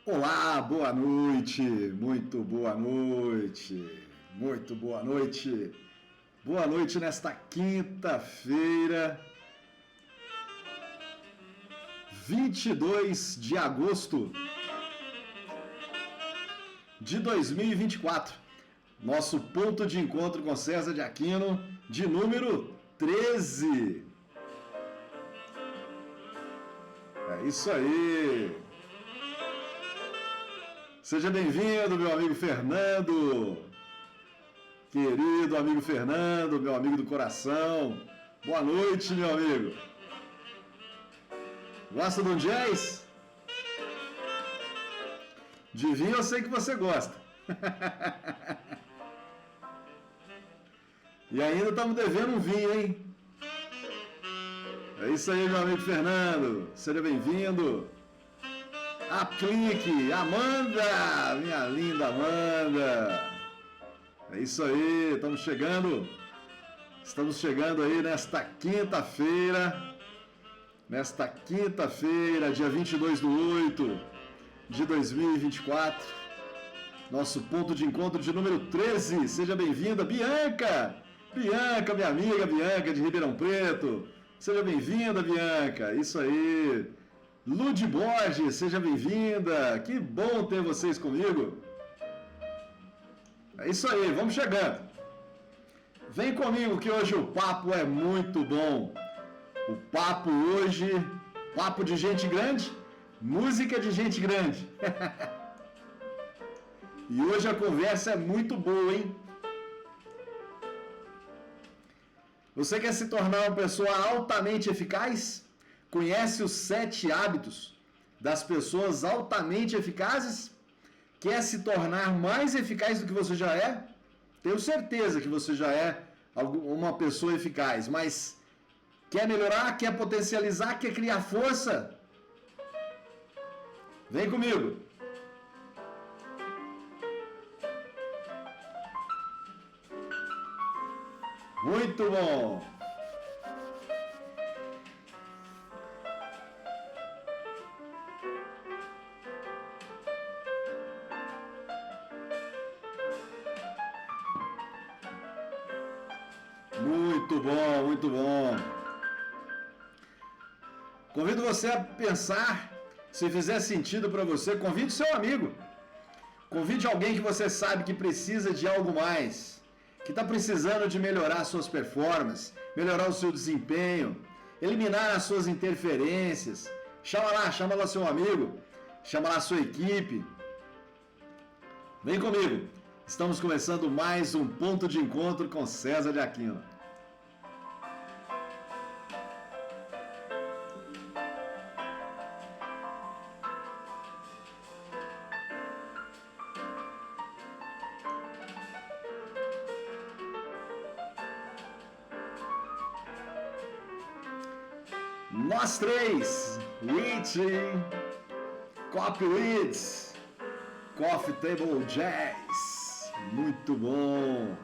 Olá, boa noite, muito boa noite, muito boa noite. Boa noite nesta quinta-feira, 22 de agosto de 2024. Nosso ponto de encontro com César de Aquino, de número 13. É isso aí. Seja bem-vindo, meu amigo Fernando. Querido amigo Fernando, meu amigo do coração. Boa noite, meu amigo. Gosta de um jazz? De vinho eu sei que você gosta. E ainda estamos devendo um vinho, hein? É isso aí, meu amigo Fernando. Seja bem-vindo. Aplique, Amanda, minha linda Amanda. É isso aí, estamos chegando aí nesta quinta-feira, dia 22/8 de 2024, nosso ponto de encontro de número 13. Seja bem-vinda, Bianca, minha amiga Bianca de Ribeirão Preto. Seja bem-vinda, Bianca, isso aí. Lud Borges, seja bem-vinda. Que bom ter vocês comigo. É isso aí, vamos chegando. Vem comigo que hoje o papo é muito bom. O papo hoje, papo de gente grande, música de gente grande. E hoje a conversa é muito boa, hein? Você quer se tornar uma pessoa altamente eficaz? Conhece os 7 hábitos das pessoas altamente eficazes? Quer se tornar mais eficaz do que você já é? Tenho certeza que você já é uma pessoa eficaz, mas quer melhorar, quer potencializar, quer criar força? Vem comigo! Muito bom! Muito bom, muito bom. Convido você a pensar, se fizer sentido para você, convide seu amigo. Convide alguém que você sabe que precisa de algo mais, que está precisando de melhorar suas performances, melhorar o seu desempenho, eliminar as suas interferências. Chama lá seu amigo, chama lá sua equipe. Vem comigo. Estamos começando mais um ponto de encontro com César de Aquino. Nós três, Reaching, Copy Reads, Coffee Table Jazz, muito bom.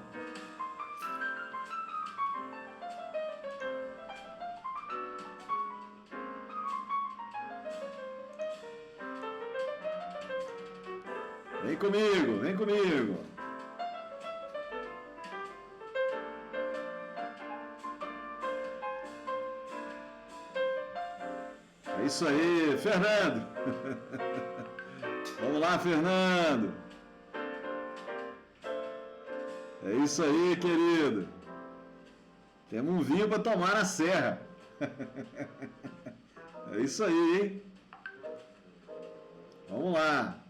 Vem comigo, vem comigo. É isso aí, Fernando. Vamos lá, Fernando. É isso aí, querido. Temos um vinho para tomar na serra. É isso aí, hein? Vamos lá.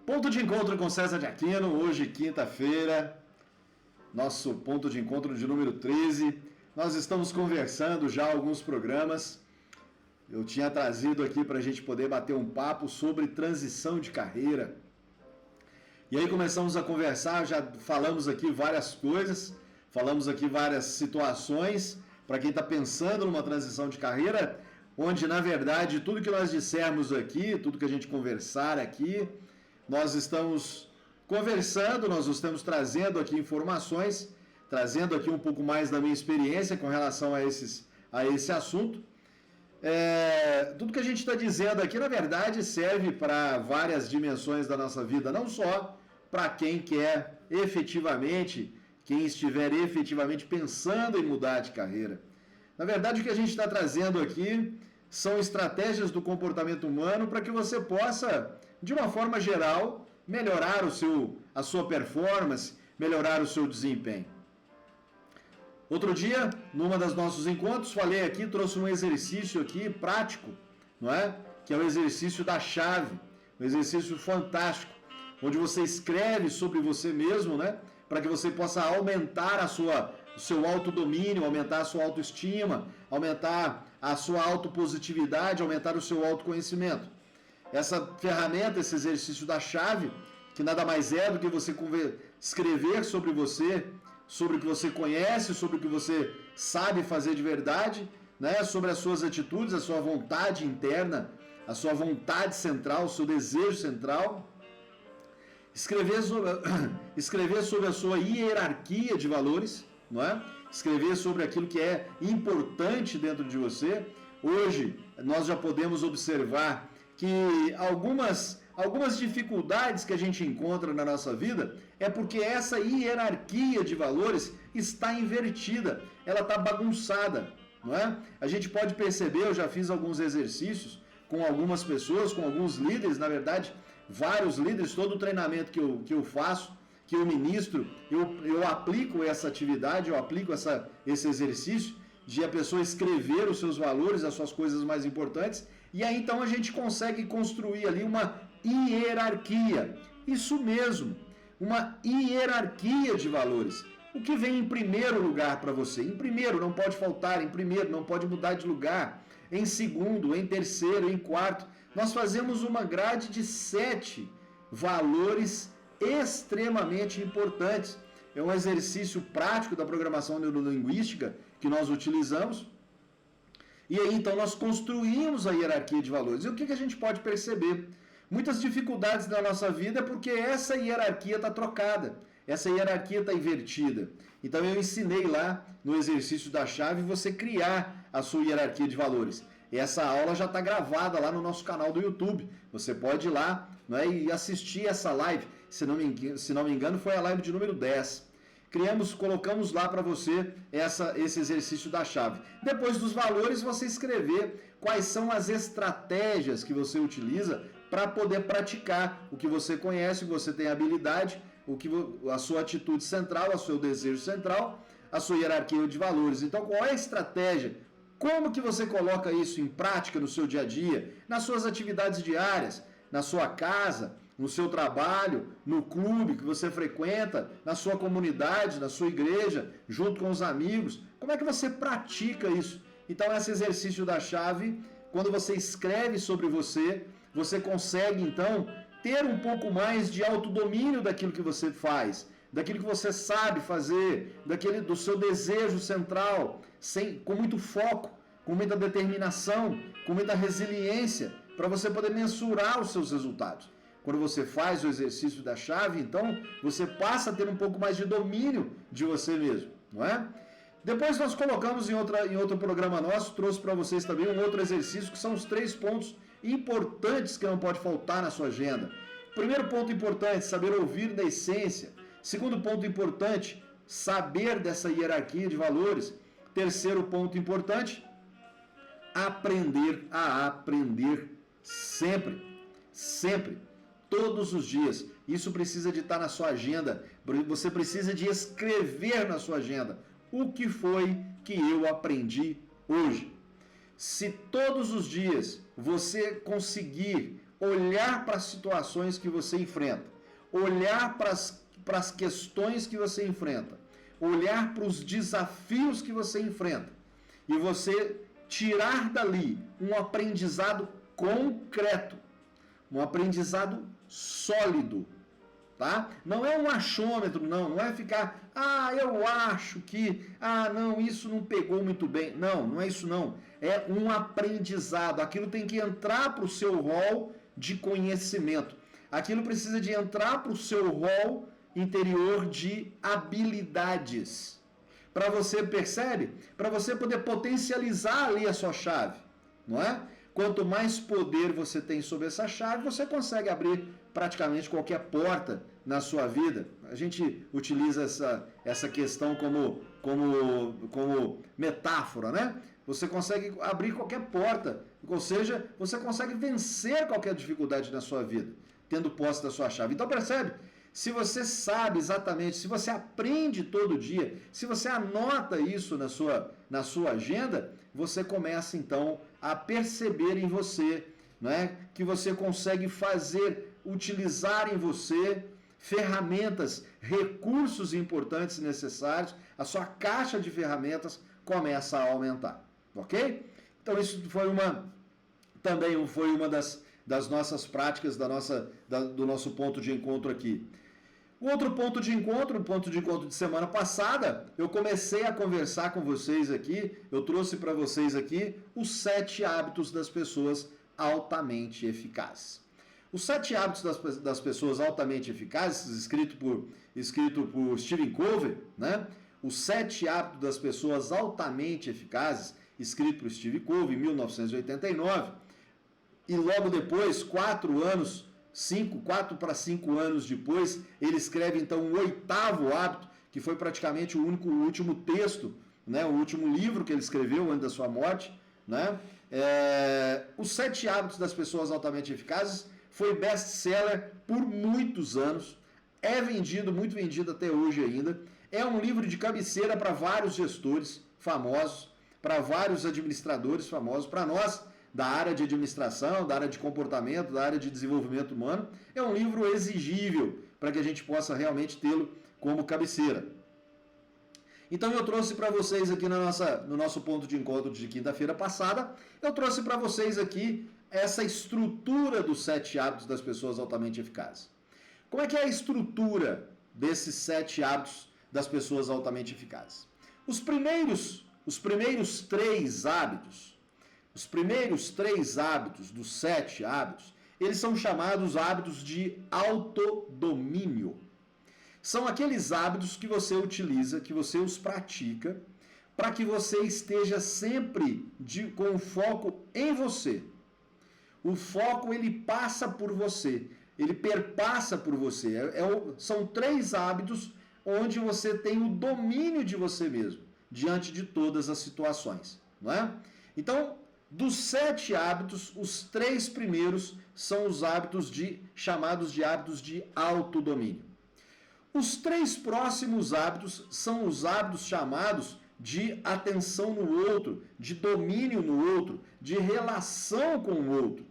Ponto de encontro com César de Aquino, hoje quinta-feira. Nosso ponto de encontro de número 13. Nós estamos conversando já há alguns programas. Eu tinha trazido aqui para a gente poder bater um papo sobre transição de carreira. E aí começamos a conversar, já falamos aqui várias coisas, falamos aqui várias situações para quem está pensando numa transição de carreira, onde na verdade tudo que nós dissermos aqui, tudo que a gente conversar aqui, nós estamos conversando, nós estamos trazendo aqui informações, trazendo aqui um pouco mais da minha experiência com relação a a esse assunto. Tudo que a gente está dizendo aqui, na verdade, serve para várias dimensões da nossa vida, não só para quem quer efetivamente, quem estiver efetivamente pensando em mudar de carreira. Na verdade, o que a gente está trazendo aqui são estratégias do comportamento humano para que você possa, de uma forma geral, melhorar a sua performance, melhorar o seu desempenho. Outro dia, numa dos nossos encontros, falei aqui, trouxe um exercício aqui prático, não é? Que é o exercício da chave, um exercício fantástico, onde você escreve sobre você mesmo, né? Para que você possa aumentar o seu autodomínio, aumentar a sua autoestima, aumentar a sua autopositividade, aumentar o seu autoconhecimento. Essa ferramenta, esse exercício da chave, que nada mais é do que você escrever sobre você, sobre o que você conhece, sobre o que você sabe fazer de verdade, né? Sobre as suas atitudes, a sua vontade interna, a sua vontade central, o seu desejo central. Escrever sobre a sua hierarquia de valores, não é? Escrever sobre aquilo que é importante dentro de você. Hoje, nós já podemos observar que algumas dificuldades que a gente encontra na nossa vida é porque essa hierarquia de valores está invertida, ela está bagunçada, não é? A gente pode perceber, eu já fiz alguns exercícios com algumas pessoas, com alguns líderes, na verdade, vários líderes, todo o treinamento que eu faço, que eu ministro, eu aplico essa atividade, eu aplico esse exercício de a pessoa escrever os seus valores, as suas coisas mais importantes, e aí então a gente consegue construir ali uma hierarquia. Isso mesmo, uma hierarquia de valores. O que vem em primeiro lugar para você? Em primeiro, não pode faltar. Em primeiro, não pode mudar de lugar. Em segundo, em terceiro, em quarto. Nós fazemos uma grade de 7 valores extremamente importantes. É um exercício prático da programação neurolinguística que nós utilizamos. E aí, então, nós construímos a hierarquia de valores. E o que a gente pode perceber? Muitas dificuldades na nossa vida é porque essa hierarquia está trocada, essa hierarquia está invertida. Então eu ensinei lá no exercício da chave você criar a sua hierarquia de valores. E essa aula já está gravada lá no nosso canal do YouTube. Você pode ir lá, né, e assistir essa live. Se não me engano, foi a live de número 10. Colocamos lá para você esse exercício da chave. Depois dos valores, você escrever quais são as estratégias que você utiliza para poder praticar o que você conhece, o que você tem habilidade, a sua atitude central, o seu desejo central, a sua hierarquia de valores. Então, qual é a estratégia? Como que você coloca isso em prática no seu dia a dia, nas suas atividades diárias, na sua casa, no seu trabalho, no clube que você frequenta, na sua comunidade, na sua igreja, junto com os amigos? Como é que você pratica isso? Então, esse exercício da chave, quando você escreve sobre você, você consegue, então, ter um pouco mais de autodomínio daquilo que você faz, daquilo que você sabe fazer, do seu desejo central, com muito foco, com muita determinação, com muita resiliência, para você poder mensurar os seus resultados. Quando você faz o exercício da chave, então, você passa a ter um pouco mais de domínio de você mesmo, não é? Depois nós colocamos em outro programa nosso, trouxe para vocês também um outro exercício, que são os 3 pontos importantes que não pode faltar na sua agenda. Primeiro ponto importante, saber ouvir da essência. Segundo ponto importante, saber dessa hierarquia de valores. Terceiro ponto importante, aprender a aprender sempre. Sempre. Todos os dias. Isso precisa de estar na sua agenda. Você precisa de escrever na sua agenda o que foi que eu aprendi hoje. Se todos os dias você conseguir olhar para as situações que você enfrenta, olhar para as questões que você enfrenta, olhar para os desafios que você enfrenta, e você tirar dali um aprendizado concreto, um aprendizado sólido, tá? Não é um achômetro, não é ficar, eu acho que, não, isso não pegou muito bem. Não é isso não. É um aprendizado. Aquilo tem que entrar para o seu rol de conhecimento. Aquilo precisa de entrar para o seu rol interior de habilidades. para você, percebe? Para você poder potencializar ali a sua chave, não é? Quanto mais poder você tem sobre essa chave, você consegue abrir praticamente qualquer porta na sua vida. A gente utiliza essa questão como metáfora, né? Você consegue abrir qualquer porta, ou seja, você consegue vencer qualquer dificuldade na sua vida, tendo posse da sua chave. Então percebe? Se você sabe exatamente, se você aprende todo dia, se você anota isso na sua agenda, você começa então a perceber em você, né, que você consegue utilizar em você ferramentas, recursos importantes e necessários, a sua caixa de ferramentas começa a aumentar, ok? Então isso também foi uma das nossas práticas, do nosso ponto de encontro aqui. O outro ponto de encontro de semana passada, eu comecei a conversar com vocês aqui, eu trouxe para vocês aqui os 7 hábitos das pessoas altamente eficazes. Os 7 hábitos das pessoas altamente eficazes, escrito por Stephen Covey, né? Os 7 hábitos das pessoas altamente eficazes, escrito por Stephen Covey em 1989, e logo depois, 4 para 5 anos depois, ele escreve então o 8º hábito, que foi praticamente o último texto, né, o último livro que ele escreveu antes da sua morte, né? Os 7 hábitos das pessoas altamente eficazes foi best-seller por muitos anos, é muito vendido até hoje ainda, é um livro de cabeceira para vários gestores famosos, para vários administradores famosos, para nós da área de administração, da área de comportamento, da área de desenvolvimento humano, é um livro exigível para que a gente possa realmente tê-lo como cabeceira. Então eu trouxe para vocês aqui no nosso ponto de encontro de quinta-feira passada, eu trouxe para vocês aqui essa estrutura dos 7 hábitos das pessoas altamente eficazes. Como é que é a estrutura desses 7 hábitos das pessoas altamente eficazes? Os primeiros 3 hábitos, dos 7 hábitos, eles são chamados hábitos de autodomínio. São aqueles hábitos que você utiliza, que você os pratica, para que você esteja sempre com o foco em você. O foco, ele passa por você, ele perpassa por você. São 3 hábitos onde você tem o domínio de você mesmo, diante de todas as situações, não é? Então, dos 7 hábitos, os 3 primeiros são os hábitos chamados de hábitos de autodomínio. Os 3 próximos hábitos são os hábitos chamados de atenção no outro, de domínio no outro, de relação com o outro,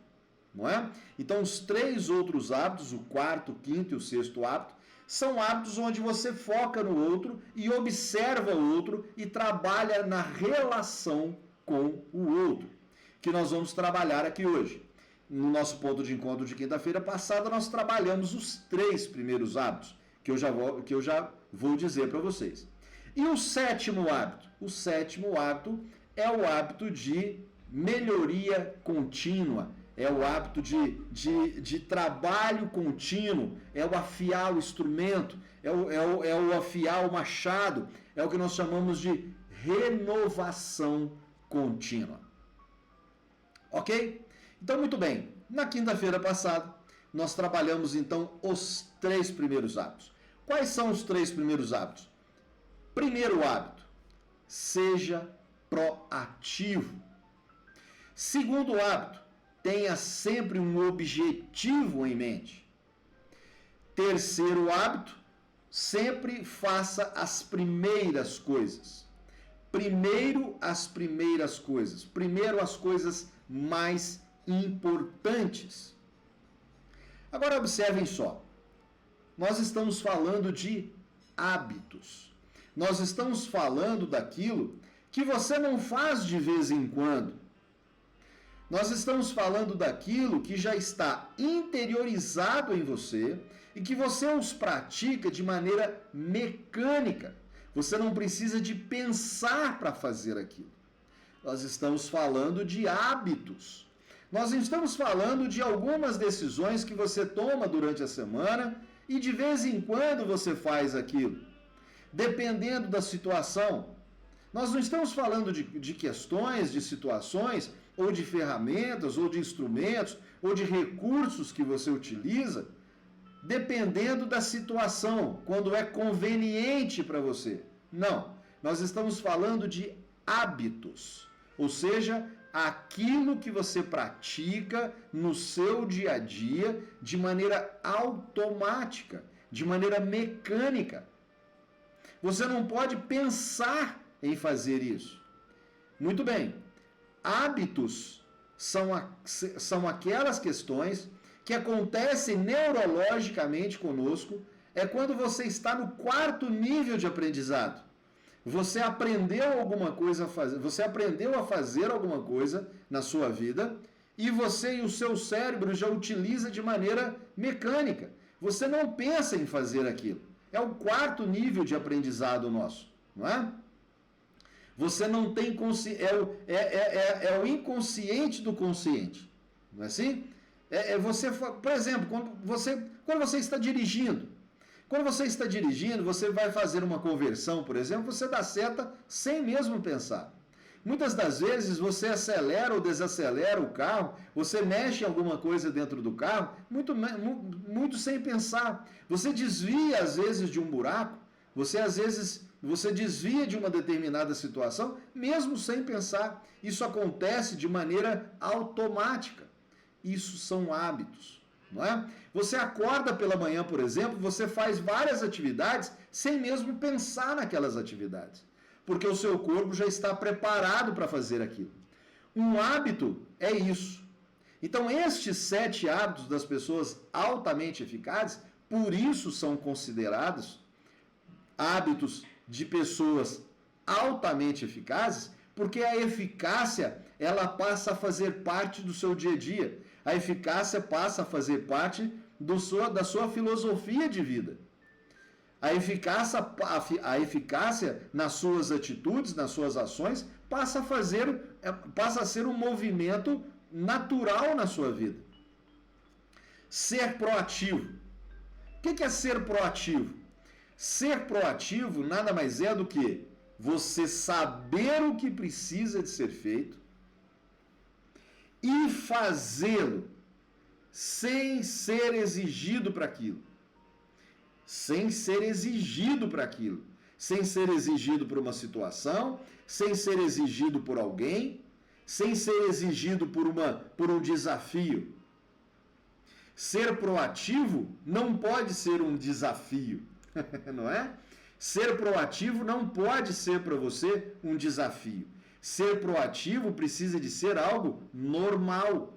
não é? Então, os 3 outros hábitos, o 4º, o 5º e o 6º hábito, são hábitos onde você foca no outro e observa o outro e trabalha na relação com o outro, que nós vamos trabalhar aqui hoje. No nosso ponto de encontro de quinta-feira passada, nós trabalhamos os 3 primeiros hábitos, que eu já vou dizer para vocês. E o 7º hábito? O 7º hábito é o hábito de melhoria contínua, é o hábito de trabalho contínuo, é o afiar o instrumento, é o afiar o machado, é o que nós chamamos de renovação contínua. Ok? Então, muito bem. Na quinta-feira passada, nós trabalhamos então os 3 primeiros hábitos. Quais são os 3 primeiros hábitos? Primeiro hábito, seja proativo. Segundo hábito, tenha sempre um objetivo em mente. Terceiro hábito, sempre faça as primeiras coisas. Primeiro as primeiras coisas. Primeiro as coisas mais importantes. Agora observem só. Nós estamos falando de hábitos. Nós estamos falando daquilo que você não faz de vez em quando. Nós estamos falando daquilo que já está interiorizado em você e que você os pratica de maneira mecânica. Você não precisa de pensar para fazer aquilo. Nós estamos falando de hábitos. Nós estamos falando de algumas decisões que você toma durante a semana e de vez em quando você faz aquilo. dependendo da situação. Nós não estamos falando de questões, de situações, ou de ferramentas, ou de instrumentos, ou de recursos que você utiliza, dependendo da situação, quando é conveniente para você. Não, nós estamos falando de hábitos, ou seja, aquilo que você pratica no seu dia a dia de maneira automática, de maneira mecânica. Você não pode pensar em fazer isso. Muito bem, hábitos são aquelas questões que acontecem neurologicamente conosco, é quando você está no 4º nível de aprendizado. Você aprendeu alguma coisa a fazer, você aprendeu a fazer alguma coisa na sua vida e você e o seu cérebro já utiliza de maneira mecânica. Você não pensa em fazer aquilo. É o 4º nível de aprendizado nosso, não é? Você não tem é o inconsciente do consciente, não é assim? Você, por exemplo, quando você está dirigindo. Quando você está dirigindo, você vai fazer uma conversão, por exemplo, você dá seta sem mesmo pensar. Muitas das vezes você acelera ou desacelera o carro, você mexe em alguma coisa dentro do carro, muito sem pensar. Você desvia às vezes de um buraco, você desvia de uma determinada situação, mesmo sem pensar. Isso acontece de maneira automática. Isso são hábitos. Não é? Você acorda pela manhã, por exemplo, você faz várias atividades sem mesmo pensar naquelas atividades, porque o seu corpo já está preparado para fazer aquilo. Um hábito é isso. Então, estes 7 hábitos das pessoas altamente eficazes, por isso são considerados hábitos de pessoas altamente eficazes, porque a eficácia, ela passa a fazer parte do seu dia a dia. A eficácia passa a fazer parte da sua filosofia de vida. A eficácia nas suas atitudes, nas suas ações, passa a ser um movimento natural na sua vida. Ser proativo. O que é ser proativo? Ser proativo nada mais é do que você saber o que precisa de ser feito e fazê-lo sem ser exigido para aquilo. Sem ser exigido para aquilo. Sem ser exigido por uma situação, sem ser exigido por alguém, sem ser exigido por um desafio. Ser proativo não pode ser um desafio, não é? Ser proativo não pode ser para você um desafio. Ser proativo precisa de ser algo normal.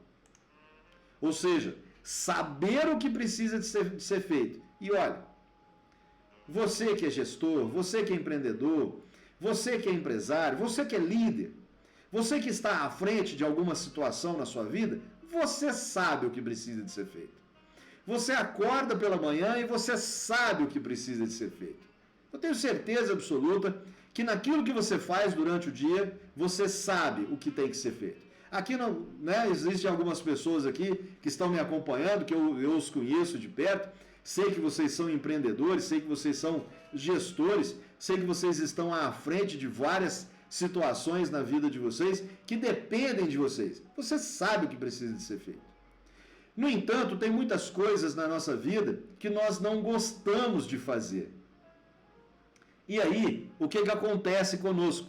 Ou seja, saber o que precisa de ser feito. E olha, você que é gestor, você que é empreendedor, você que é empresário, você que é líder, você que está à frente de alguma situação na sua vida, você sabe o que precisa de ser feito. Você acorda pela manhã e você sabe o que precisa de ser feito. Eu tenho certeza absoluta que naquilo que você faz durante o dia, você sabe o que tem que ser feito. Aqui não, né, existem algumas pessoas aqui que estão me acompanhando, que eu os conheço de perto, sei que vocês são empreendedores, sei que vocês são gestores, sei que vocês estão à frente de várias situações na vida de vocês que dependem de vocês. Você sabe o que precisa de ser feito. No entanto, tem muitas coisas na nossa vida que nós não gostamos de fazer. E aí, o que acontece conosco?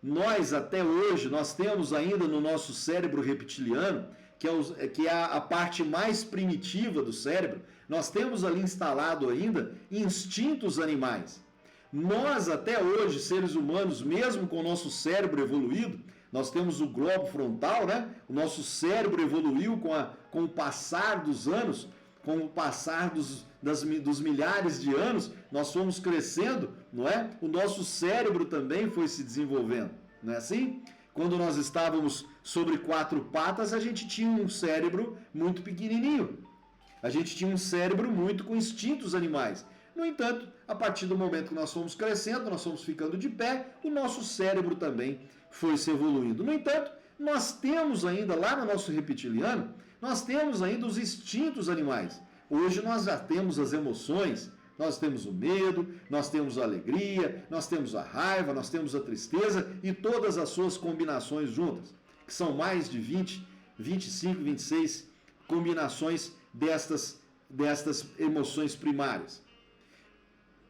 Nós, até hoje, nós temos ainda no nosso cérebro reptiliano, que é a parte mais primitiva do cérebro, nós temos ali instalado ainda instintos animais. Nós, até hoje, seres humanos, mesmo com o nosso cérebro evoluído, nós temos o globo frontal, né? O nosso cérebro evoluiu com o passar dos anos, com o passar dos milhares de anos, nós fomos crescendo, não é? O nosso cérebro também foi se desenvolvendo, não é assim? Quando nós estávamos sobre 4 patas, a gente tinha um cérebro muito pequenininho. A gente tinha um cérebro muito com instintos animais. No entanto, a partir do momento que nós fomos crescendo, nós fomos ficando de pé, o nosso cérebro também foi se evoluindo. No entanto, nós temos ainda, lá no nosso reptiliano, nós temos ainda os instintos animais. Hoje nós já temos as emoções, Nós temos o medo, nós temos a alegria, nós temos a raiva, nós temos a tristeza e todas as suas combinações juntas, que são mais de 20, 25, 26 combinações destas emoções primárias.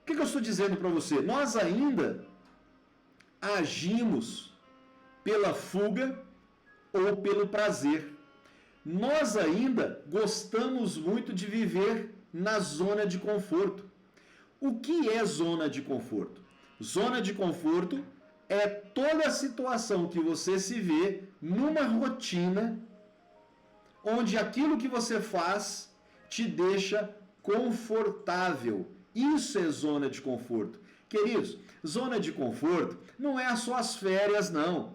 O que eu estou dizendo para você? Nós ainda agimos pela fuga ou pelo prazer. Nós ainda gostamos muito de viver na zona de conforto. O que é zona de conforto? Zona de conforto é toda a situação que você se vê numa rotina onde aquilo que você faz te deixa confortável. Isso é zona de conforto. Queridos, zona de conforto não é só as férias, não.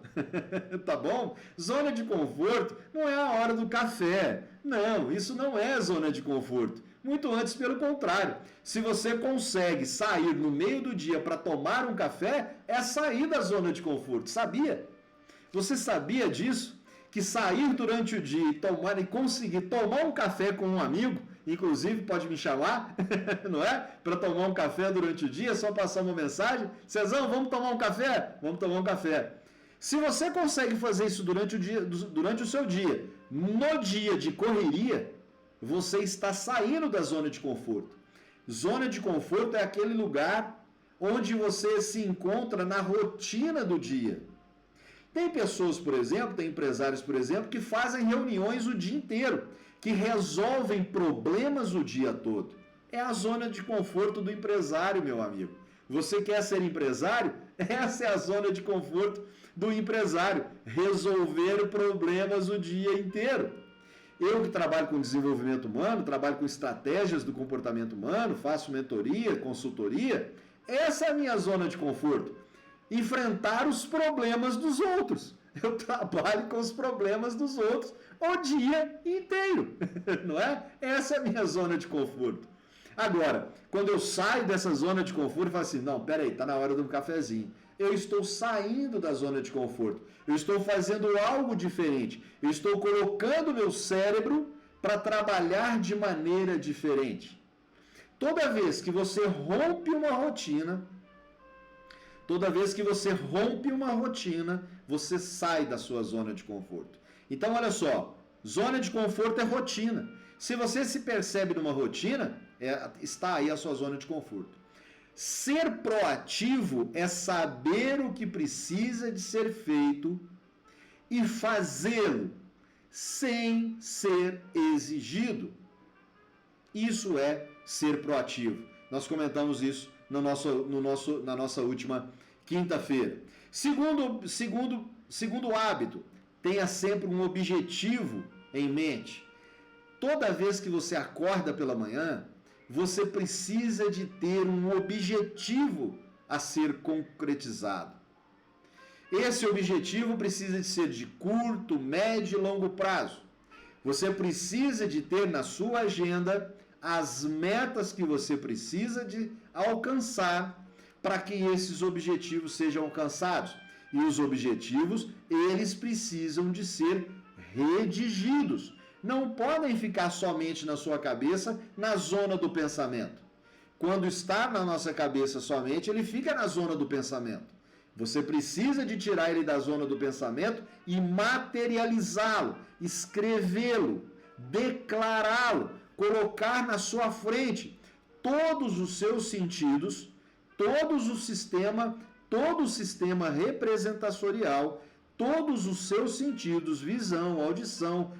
Tá bom? Zona de conforto não é a hora do café. Não, isso não é zona de conforto. Muito antes, pelo contrário. Se você consegue sair no meio do dia para tomar um café, é sair da zona de conforto. Sabia? Você sabia disso? Que sair durante o dia e conseguir tomar um café com um amigo, inclusive pode me chamar, não é? Para tomar um café durante o dia, só passar uma mensagem. Cezão, vamos tomar um café? Vamos tomar um café. Se você consegue fazer isso durante o seu dia, no dia de correria, você está saindo da zona de conforto. Zona de conforto é aquele lugar onde você se encontra na rotina do dia. Tem pessoas, por exemplo, tem empresários, por exemplo, que fazem reuniões o dia inteiro, que resolvem problemas o dia todo. É a zona de conforto do empresário, meu amigo. Você quer ser empresário? Essa é a zona de conforto do empresário. Resolver problemas o dia inteiro. Eu que trabalho com desenvolvimento humano, trabalho com estratégias do comportamento humano, faço mentoria, consultoria, essa é a minha zona de conforto. Enfrentar os problemas dos outros. Eu trabalho com os problemas dos outros o dia inteiro, não é? Essa é a minha zona de conforto. Agora, quando eu saio dessa zona de conforto, eu falo assim, não, peraí, tá na hora de um cafezinho. Eu estou saindo da zona de conforto. Eu estou fazendo algo diferente. Eu estou colocando meu cérebro para trabalhar de maneira diferente. Toda vez que você rompe uma rotina, você sai da sua zona de conforto. Então, olha só, zona de conforto é rotina. Se você se percebe numa rotina, está aí a sua zona de conforto. Ser proativo é saber o que precisa de ser feito e fazê-lo sem ser exigido. Isso é ser proativo. Nós comentamos isso na nossa última quinta-feira. Segundo hábito, tenha sempre um objetivo em mente. Toda vez que você acorda pela manhã, você precisa de ter um objetivo a ser concretizado. Esse objetivo precisa de ser de curto, médio e longo prazo. Você precisa de ter na sua agenda as metas que você precisa de alcançar para que esses objetivos sejam alcançados. E os objetivos, eles precisam de ser redigidos. Não podem ficar somente na sua cabeça, na zona do pensamento. Quando está na nossa cabeça somente, ele fica na zona do pensamento. Você precisa de tirar ele da zona do pensamento e materializá-lo, escrevê-lo, declará-lo, colocar na sua frente todos os seus sentidos, todo o sistema representacional, todos os seus sentidos, visão, audição,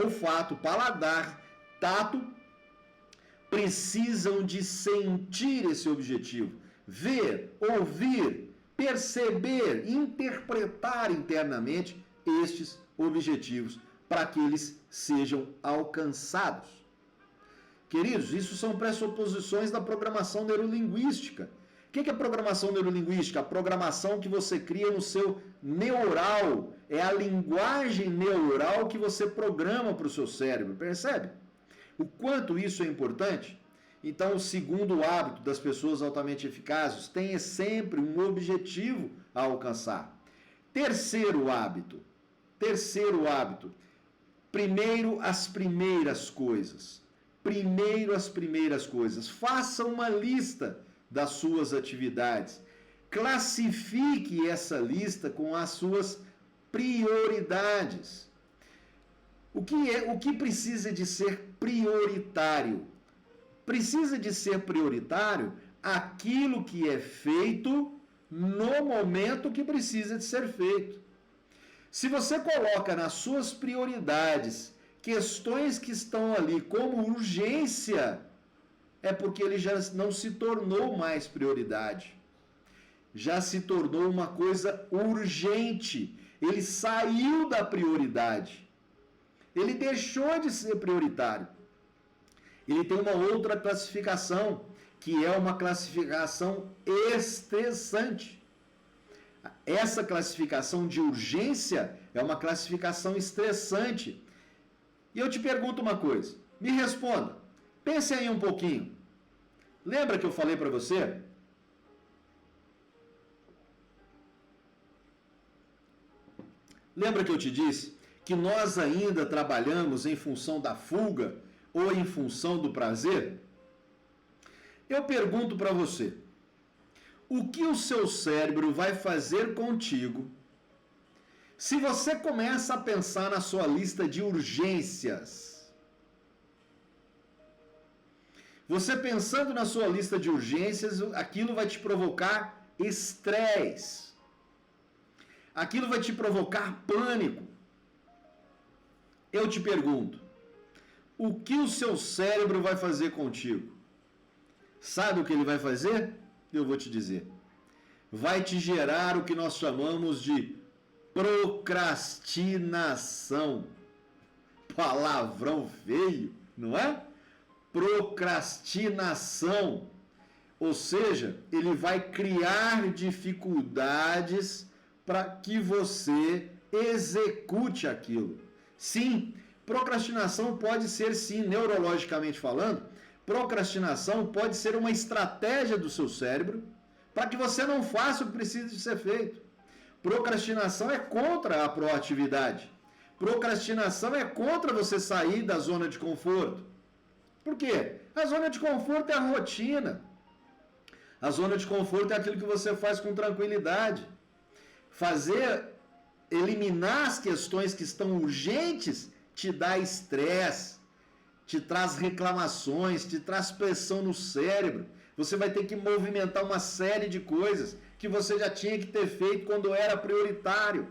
olfato, paladar, tato, precisam de sentir esse objetivo, ver, ouvir, perceber, interpretar internamente estes objetivos para que eles sejam alcançados. Queridos, isso são pressuposições da programação neurolinguística. O que é programação neurolinguística? A programação que você cria no seu neural. É a linguagem neural que você programa para o seu cérebro. Percebe? O quanto isso é importante? Então, o segundo hábito das pessoas altamente eficazes, tenha sempre um objetivo a alcançar. Terceiro hábito. Primeiro, as primeiras coisas. Primeiro as primeiras coisas. Faça uma lista das suas atividades. Classifique essa lista com as suas prioridades. O que precisa de ser prioritário? Precisa de ser prioritário aquilo que é feito no momento que precisa de ser feito. Se você coloca nas suas prioridades questões que estão ali como urgência, é porque ele já não se tornou mais prioridade. Já se tornou uma coisa urgente. Ele saiu da prioridade. Ele deixou de ser prioritário. Ele tem uma outra classificação, que é uma classificação estressante. Essa classificação de urgência é uma classificação estressante. E eu te pergunto uma coisa, me responda, pense aí um pouquinho. Lembra que eu falei para você? Lembra que eu te disse que nós ainda trabalhamos em função da fuga ou em função do prazer? Eu pergunto para você, o que o seu cérebro vai fazer contigo se você começa a pensar na sua lista de urgências? Você pensando na sua lista de urgências, aquilo vai te provocar estresse. Aquilo vai te provocar pânico. Eu te pergunto, o que o seu cérebro vai fazer contigo? Sabe o que ele vai fazer? Eu vou te dizer. Vai te gerar o que nós chamamos de procrastinação. Palavrão feio, não é? Procrastinação. Ou seja, ele vai criar dificuldades para que você execute aquilo. Sim, procrastinação pode ser, sim, neurologicamente falando, procrastinação pode ser uma estratégia do seu cérebro para que você não faça o que precisa de ser feito. Procrastinação é contra a proatividade. Procrastinação é contra você sair da zona de conforto. Por quê? A zona de conforto é a rotina. A zona de conforto é aquilo que você faz com tranquilidade. Eliminar as questões que estão urgentes te dá estresse, te traz reclamações, te traz pressão no cérebro. Você vai ter que movimentar uma série de coisas que você já tinha que ter feito quando era prioritário.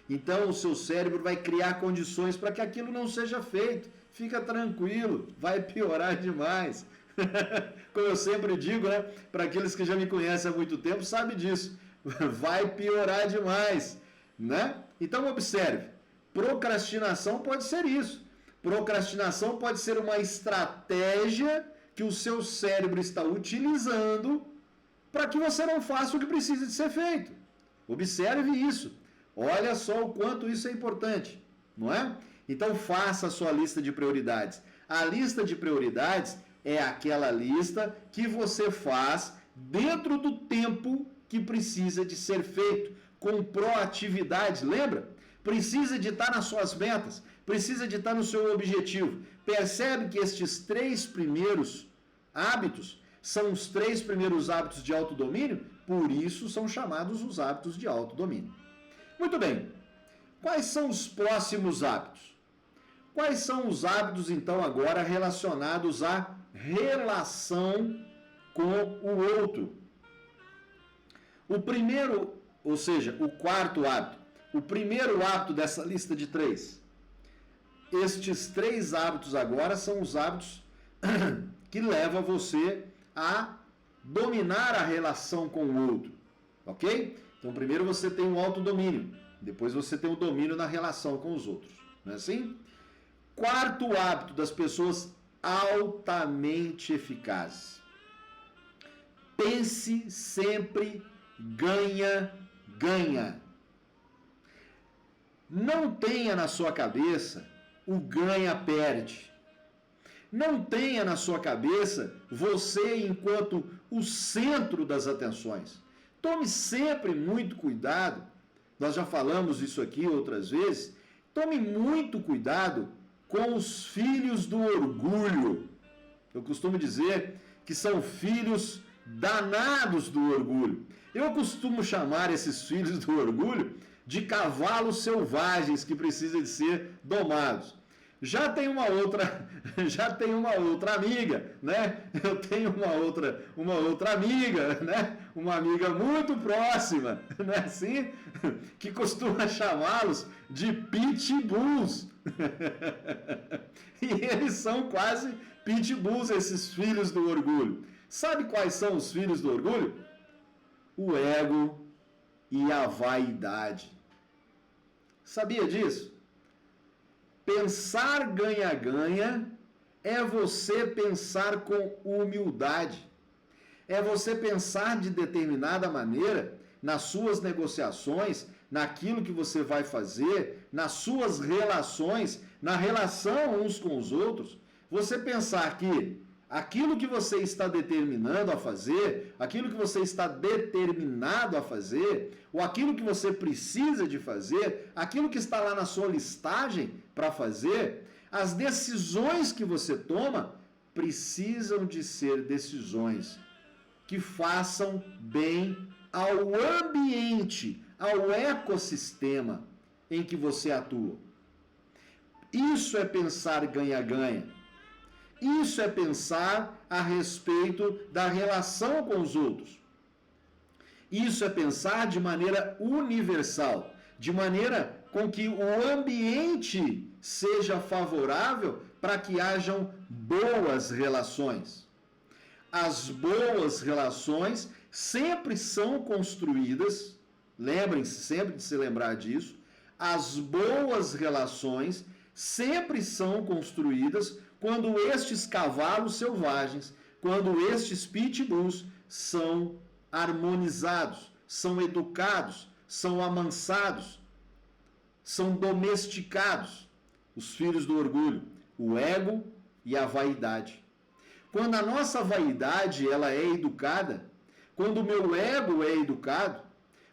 Então o seu cérebro vai criar condições para que aquilo não seja feito. Fica tranquilo, vai piorar demais. Como eu sempre digo, né? Para aqueles que já me conhecem há muito tempo, sabe disso. Vai piorar demais, né? Então observe, procrastinação pode ser isso. Procrastinação pode ser uma estratégia que o seu cérebro está utilizando para que você não faça o que precisa de ser feito. Observe isso. Olha só o quanto isso é importante, não é? Então faça a sua lista de prioridades. A lista de prioridades é aquela lista que você faz dentro do tempo que precisa de ser feito, com proatividade, lembra? Precisa de estar nas suas metas, precisa de estar no seu objetivo. Percebe que estes 3 primeiros hábitos são os 3 primeiros hábitos de autodomínio? Por isso são chamados os hábitos de autodomínio. Muito bem. Quais são os próximos hábitos? Quais são os hábitos, então, agora relacionados à relação com o outro? O primeiro, ou seja, o quarto hábito, o primeiro hábito dessa lista de 3. Estes 3 hábitos agora são os hábitos que levam você a dominar a relação com o outro, ok? Então, primeiro você tem o autodomínio, depois você tem o domínio na relação com os outros, não é assim? Quarto hábito das pessoas altamente eficazes. Pense sempre ganha, ganha. Não tenha na sua cabeça o ganha-perde. Não tenha na sua cabeça você enquanto o centro das atenções. Tome sempre muito cuidado, nós já falamos isso aqui outras vezes, tome muito cuidado com os filhos do orgulho. Eu costumo dizer que são filhos danados do orgulho. Eu costumo chamar esses filhos do orgulho de cavalos selvagens que precisam de ser domados. Já tem uma outra amiga, né? Eu tenho uma outra amiga, né? Uma amiga muito próxima, né? Assim, que costuma chamá-los de pitbulls. E eles são quase pitbulls, esses filhos do orgulho. Sabe quais são os filhos do orgulho? O ego e a vaidade. Sabia disso? Pensar ganha-ganha é você pensar com humildade. É você pensar de determinada maneira nas suas negociações, naquilo que você vai fazer, nas suas relações, na relação uns com os outros. Você pensar que aquilo que você está determinando a fazer, aquilo que você está determinado a fazer, ou aquilo que você precisa de fazer, aquilo que está lá na sua listagem para fazer, as decisões que você toma precisam de ser decisões que façam bem ao ambiente, ao ecossistema em que você atua. Isso é pensar ganha-ganha. Isso é pensar a respeito da relação com os outros. Isso é pensar de maneira universal, de maneira com que o ambiente seja favorável para que hajam boas relações. As boas relações sempre são construídas, lembrem-se sempre de se lembrar disso, as boas relações sempre são construídas quando estes cavalos selvagens, quando estes pitbulls são harmonizados, são educados, são amansados, são domesticados. Os filhos do orgulho, o ego e a vaidade. Quando a nossa vaidade ela é educada, quando o meu ego é educado,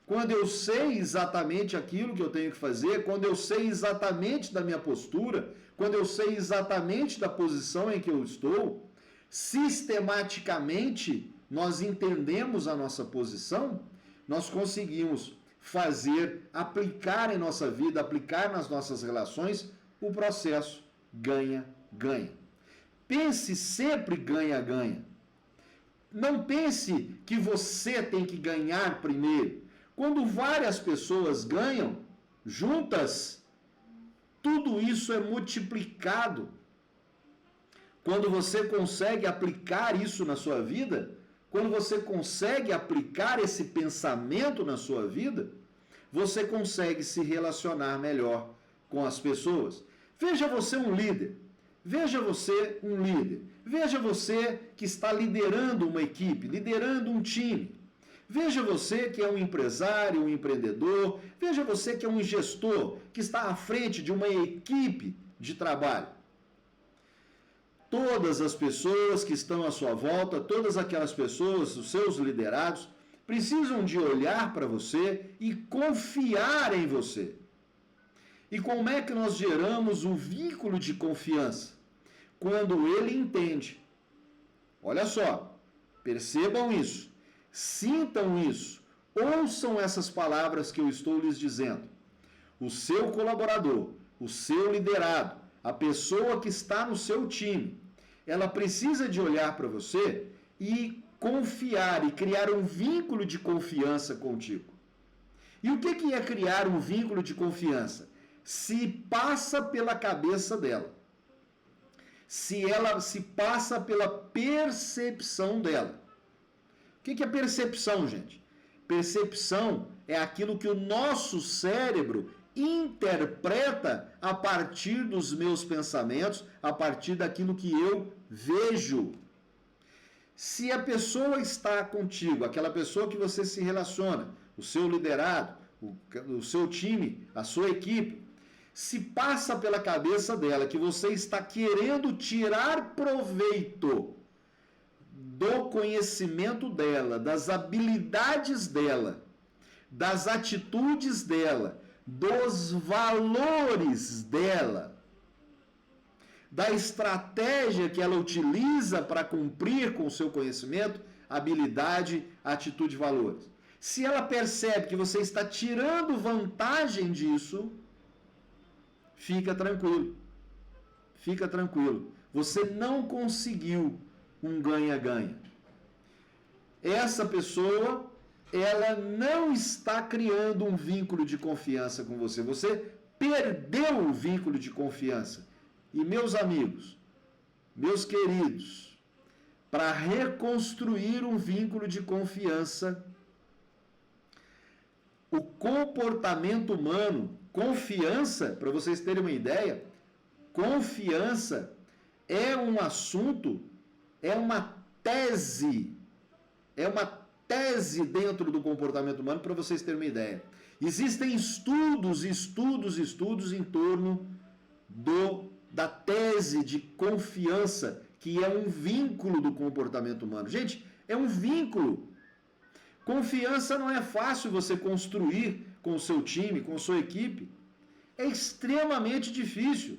quando eu sei exatamente aquilo que eu tenho que fazer, quando eu sei exatamente da minha postura, quando eu sei exatamente da posição em que eu estou, sistematicamente nós entendemos a nossa posição, nós conseguimos fazer, aplicar em nossa vida, aplicar nas nossas relações o processo ganha-ganha. Pense sempre ganha-ganha. Não pense que você tem que ganhar primeiro. Quando várias pessoas ganham juntas, tudo isso é multiplicado. Quando você consegue aplicar isso na sua vida, quando você consegue aplicar esse pensamento na sua vida, você consegue se relacionar melhor com as pessoas. Veja você um líder. Veja você um líder. Veja você que está liderando uma equipe, liderando um time. Veja você que é um empresário, um empreendedor. Veja você que é um gestor, que está à frente de uma equipe de trabalho. Todas as pessoas que estão à sua volta, todas aquelas pessoas, os seus liderados, precisam de olhar para você e confiar em você. E como é que nós geramos um vínculo de confiança? Quando ele entende. Olha só, percebam isso, sintam isso, ouçam essas palavras que eu estou lhes dizendo. O seu colaborador, o seu liderado, a pessoa que está no seu time, ela precisa de olhar para você e confiar e criar um vínculo de confiança contigo. E o que é criar um vínculo de confiança? Se passa pela cabeça dela. Se ela se passa pela percepção dela. O que é percepção, gente? Percepção é aquilo que o nosso cérebro interpreta a partir dos meus pensamentos, a partir daquilo que eu vejo. Se a pessoa está contigo, aquela pessoa que você se relaciona, o seu liderado, o seu time, a sua equipe, se passa pela cabeça dela que você está querendo tirar proveito do conhecimento dela, das habilidades dela, das atitudes dela, dos valores dela, da estratégia que ela utiliza para cumprir com o seu conhecimento, habilidade, atitude e valores. Se ela percebe que você está tirando vantagem disso, fica tranquilo. Fica tranquilo. Você não conseguiu um ganha-ganha. Essa pessoa, ela não está criando um vínculo de confiança com você. Você perdeu o vínculo de confiança. E meus amigos, meus queridos, para reconstruir um vínculo de confiança, o comportamento humano, confiança, para vocês terem uma ideia, confiança é um assunto, é uma tese dentro do comportamento humano, para vocês terem uma ideia. Existem estudos em torno da tese de confiança, que é um vínculo do comportamento humano. Gente, é um vínculo. Confiança não é fácil você construir com o seu time, com a sua equipe. É extremamente difícil.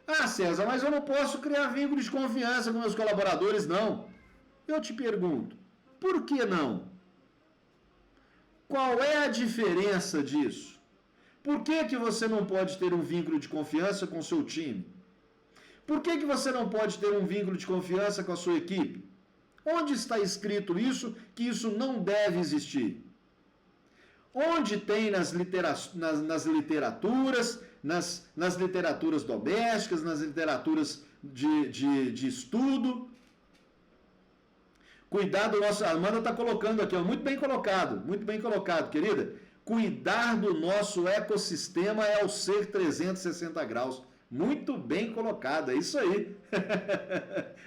Ah, César, mas eu não posso criar vínculo de confiança com meus colaboradores, não. Eu te pergunto, por que não? Qual é a diferença disso? Por que você não pode ter um vínculo de confiança com o seu time? Por que você não pode ter um vínculo de confiança com a sua equipe? Onde está escrito isso, que isso não deve existir? Onde tem nas literaturas, nas literaturas domésticas, nas literaturas de estudo? Cuidado, a Amanda está colocando aqui, ó, muito bem colocado, querida. Cuidar do nosso ecossistema é o ser 360 graus. Muito bem colocado, é isso aí.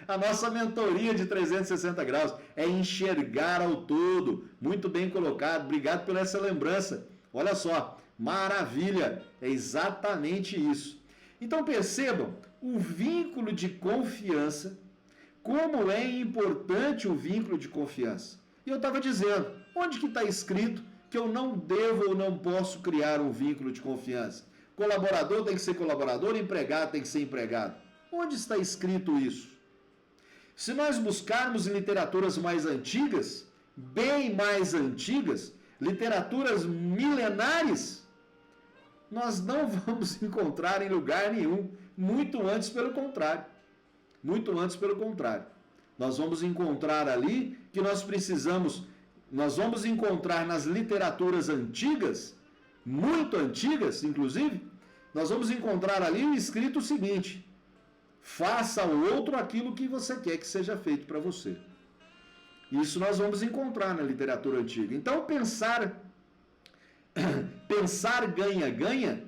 A nossa mentoria de 360 graus é enxergar ao todo. Muito bem colocado, obrigado por essa lembrança. Olha só, maravilha, é exatamente isso. Então percebam, o vínculo de confiança, como é importante o vínculo de confiança. E eu estava dizendo, onde que está escrito que eu não devo ou não posso criar um vínculo de confiança? Colaborador tem que ser colaborador, empregado tem que ser empregado. Onde está escrito isso? Se nós buscarmos em literaturas mais antigas, bem mais antigas, literaturas milenares, nós não vamos encontrar em lugar nenhum, muito antes pelo contrário. Nós vamos encontrar ali que nós vamos encontrar nas literaturas antigas, muito antigas, inclusive, nós vamos encontrar ali escrito o seguinte: faça ao outro aquilo que você quer que seja feito para você. Isso nós vamos encontrar na literatura antiga. Então, pensar ganha-ganha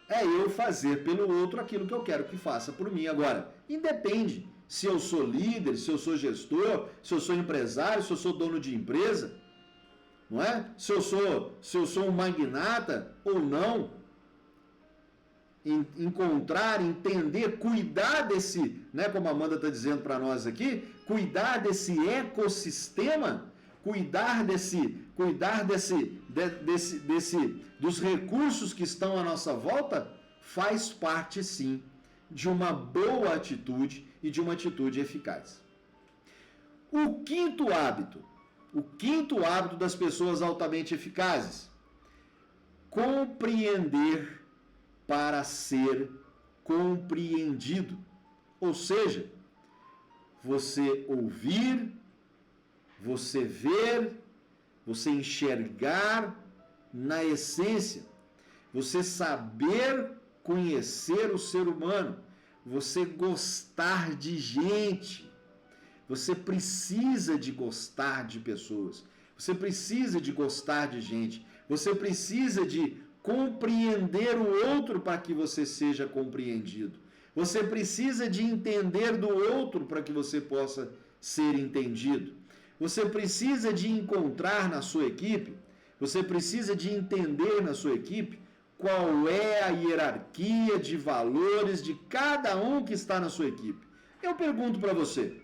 é eu fazer pelo outro aquilo que eu quero que faça por mim. Agora, independe se eu sou líder, se eu sou gestor, se eu sou empresário, se eu sou dono de empresa, não é? Se eu sou um magnata ou não, encontrar, entender, cuidar desse, né, como a Amanda está dizendo para nós aqui, cuidar desse ecossistema, cuidar dos recursos que estão à nossa volta, faz parte sim de uma boa atitude e de uma atitude eficaz. O quinto hábito das pessoas altamente eficazes: compreender para ser compreendido. Ou seja, você ouvir, você ver, você enxergar na essência, você saber conhecer o ser humano, você gostar de gente. Você precisa de gostar de pessoas, você precisa de gostar de gente, você precisa de compreender o outro para que você seja compreendido. Você precisa de entender do outro para que você possa ser entendido. Você precisa de encontrar na sua equipe, você precisa de entender na sua equipe qual é a hierarquia de valores de cada um que está na sua equipe. Eu pergunto para você,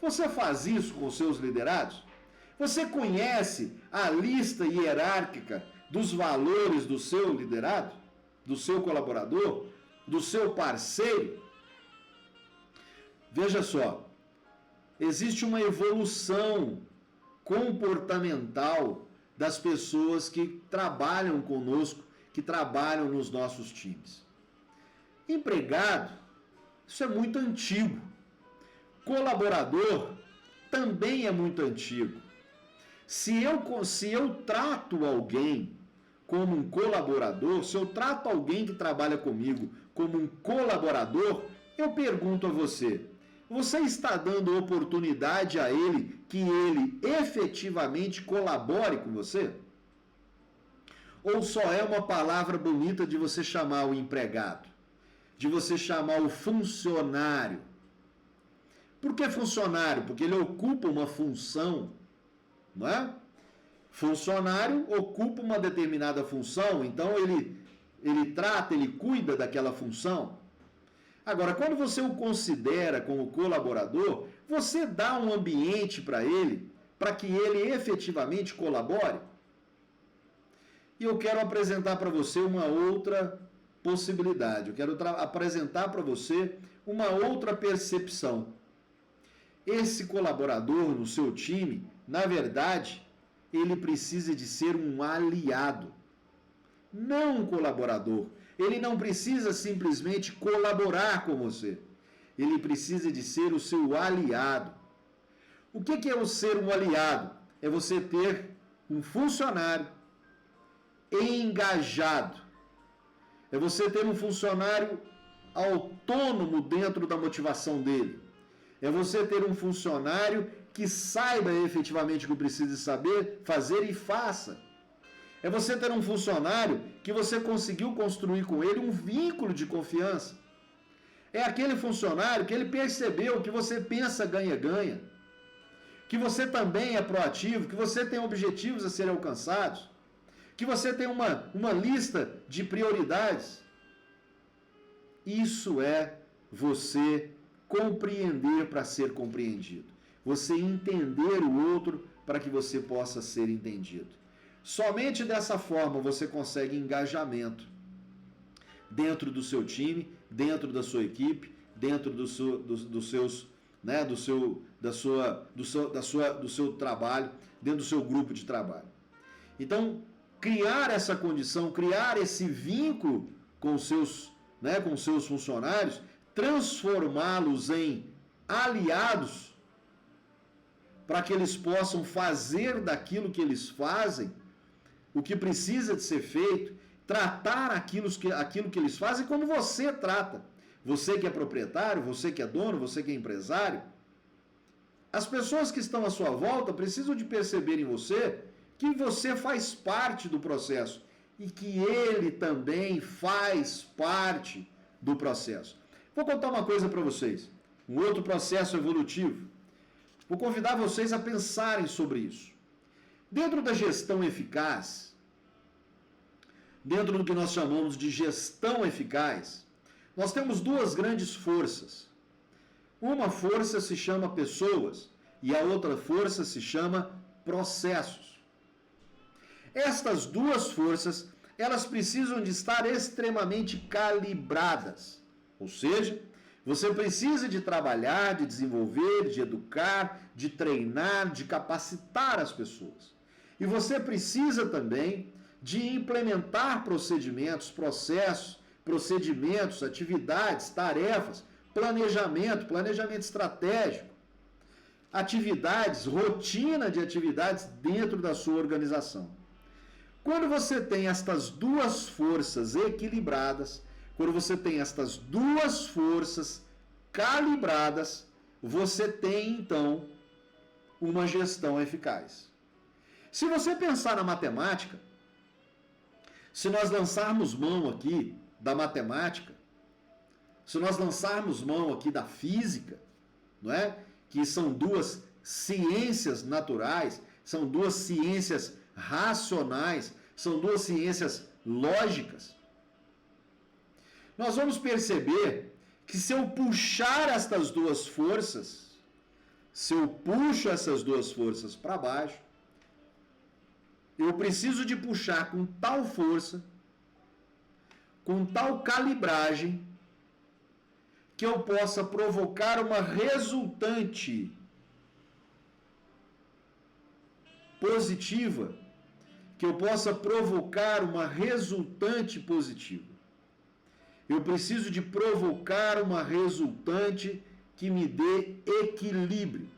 você faz isso com os seus liderados? Você conhece a lista hierárquica dos valores do seu liderado, do seu colaborador? do seu parceiro, veja só, existe uma evolução comportamental das pessoas que trabalham conosco, que trabalham nos nossos times. Empregado, isso é muito antigo. Colaborador também é muito antigo. Se eu trato alguém como um colaborador, se eu trato alguém que trabalha comigo como um colaborador, eu pergunto a você, você está dando oportunidade a ele que ele efetivamente colabore com você? Ou só é uma palavra bonita de você chamar o empregado, de você chamar o funcionário? Por que funcionário? Porque ele ocupa uma função, não é? Funcionário ocupa uma determinada função, então ele trata, ele cuida daquela função. Agora, quando você o considera como colaborador, você dá um ambiente para ele, para que ele efetivamente colabore. E eu quero apresentar para você uma outra possibilidade, eu quero apresentar para você uma outra percepção. Esse colaborador no seu time, na verdade, ele precisa de ser um aliado, não um colaborador. Ele não precisa simplesmente colaborar com você. Ele precisa de ser o seu aliado. O que é o ser um aliado? É você ter um funcionário engajado. É você ter um funcionário autônomo dentro da motivação dele. É você ter um funcionário que saiba efetivamente o que precisa saber, fazer e faça. É você ter um funcionário que você conseguiu construir com ele um vínculo de confiança. É aquele funcionário que ele percebeu que você pensa ganha-ganha, que você também é proativo, que você tem objetivos a serem alcançados, que você tem uma lista de prioridades. Isso é você compreender para ser compreendido. Você entender o outro para que você possa ser entendido. Somente dessa forma você consegue engajamento dentro do seu time, dentro da sua equipe, dentro do seu trabalho, dentro do seu grupo de trabalho. Então, criar essa condição, criar esse vínculo com os seus funcionários, transformá-los em aliados para que eles possam fazer daquilo que eles fazem o que precisa de ser feito, tratar aquilo que eles fazem como você trata. Você que é proprietário, você que é dono, você que é empresário. As pessoas que estão à sua volta precisam de perceber em você que você faz parte do processo e que ele também faz parte do processo. Vou contar uma coisa para vocês, um outro processo evolutivo. Vou convidar vocês a pensarem sobre isso. Dentro da gestão eficaz, dentro do que nós chamamos de gestão eficaz, nós temos duas grandes forças. Uma força se chama pessoas e a outra força se chama processos. Estas duas forças, elas precisam de estar extremamente calibradas. Ou seja, você precisa de trabalhar, de desenvolver, de educar, de treinar, de capacitar as pessoas. E você precisa também de implementar procedimentos, processos, procedimentos, atividades, tarefas, planejamento estratégico, atividades, rotina de atividades dentro da sua organização. Quando você tem estas duas forças equilibradas, quando você tem estas duas forças calibradas, você tem então uma gestão eficaz. Se você pensar na matemática, se nós lançarmos mão aqui da matemática, se nós lançarmos mão aqui da física, não é? Que são duas ciências naturais, são duas ciências racionais, são duas ciências lógicas, nós vamos perceber que se eu puxar estas duas forças, se eu puxo essas duas forças para baixo, eu preciso de puxar com tal força, com tal calibragem, que eu possa provocar uma resultante positiva, que eu possa provocar uma resultante positiva. Eu preciso de provocar uma resultante que me dê equilíbrio.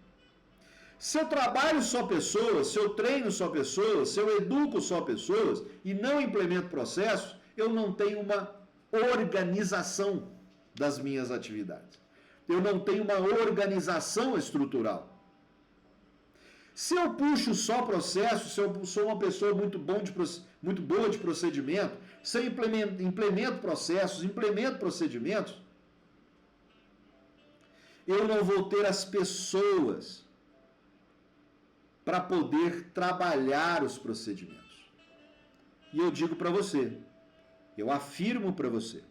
Se eu trabalho só pessoas, se eu treino só pessoas, se eu educo só pessoas e não implemento processos, eu não tenho uma organização das minhas atividades. Eu não tenho uma organização estrutural. Se eu puxo só processo, se eu sou uma pessoa muito boa de procedimento, se eu implemento processos, implemento procedimentos, eu não vou ter as pessoas para poder trabalhar os procedimentos. E eu digo para você, eu afirmo para você,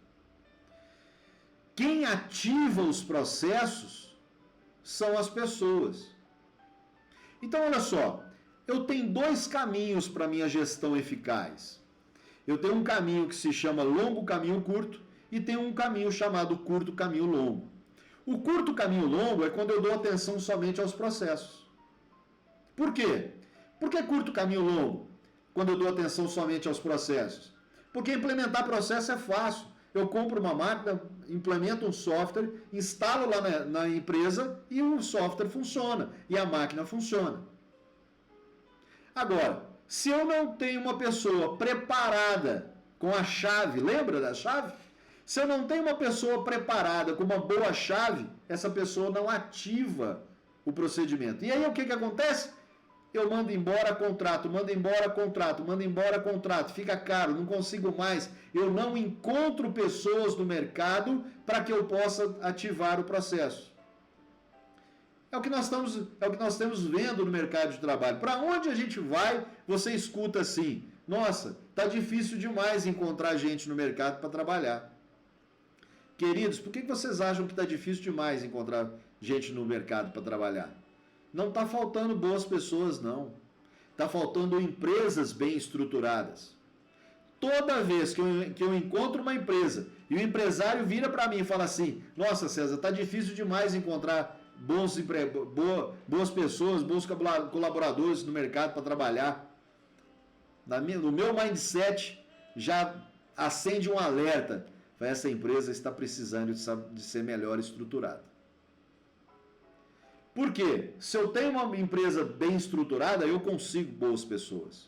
quem ativa os processos são as pessoas. Então, olha só, eu tenho dois caminhos para minha gestão eficaz. Eu tenho um caminho que se chama longo caminho curto e tenho um caminho chamado curto caminho longo. O curto caminho longo é quando eu dou atenção somente aos processos. Por quê? Por que curto caminho longo? Quando eu dou atenção somente aos processos. Porque implementar processo é fácil. Eu compro uma máquina, implemento um software, instalo lá na empresa e o software funciona. E a máquina funciona. Agora, se eu não tenho uma pessoa preparada com a chave, lembra da chave? Se eu não tenho uma pessoa preparada com uma boa chave, essa pessoa não ativa o procedimento. E aí o que acontece? Eu mando embora contrato, mando embora contrato, mando embora contrato, fica caro, não consigo mais, eu não encontro pessoas no mercado para que eu possa ativar o processo. É o que nós estamos vendo no mercado de trabalho. Para onde a gente vai, você escuta assim, nossa, tá difícil demais encontrar gente no mercado para trabalhar. Queridos, por que vocês acham que está difícil demais encontrar gente no mercado para trabalhar? Não está faltando boas pessoas, não. Está faltando empresas bem estruturadas. Toda vez que eu encontro uma empresa e o empresário vira para mim e fala assim, nossa César, está difícil demais encontrar boas pessoas, bons colaboradores no mercado para trabalhar. No meu mindset já acende um alerta. Essa empresa está precisando de ser melhor estruturada. Por quê? Se eu tenho uma empresa bem estruturada, eu consigo boas pessoas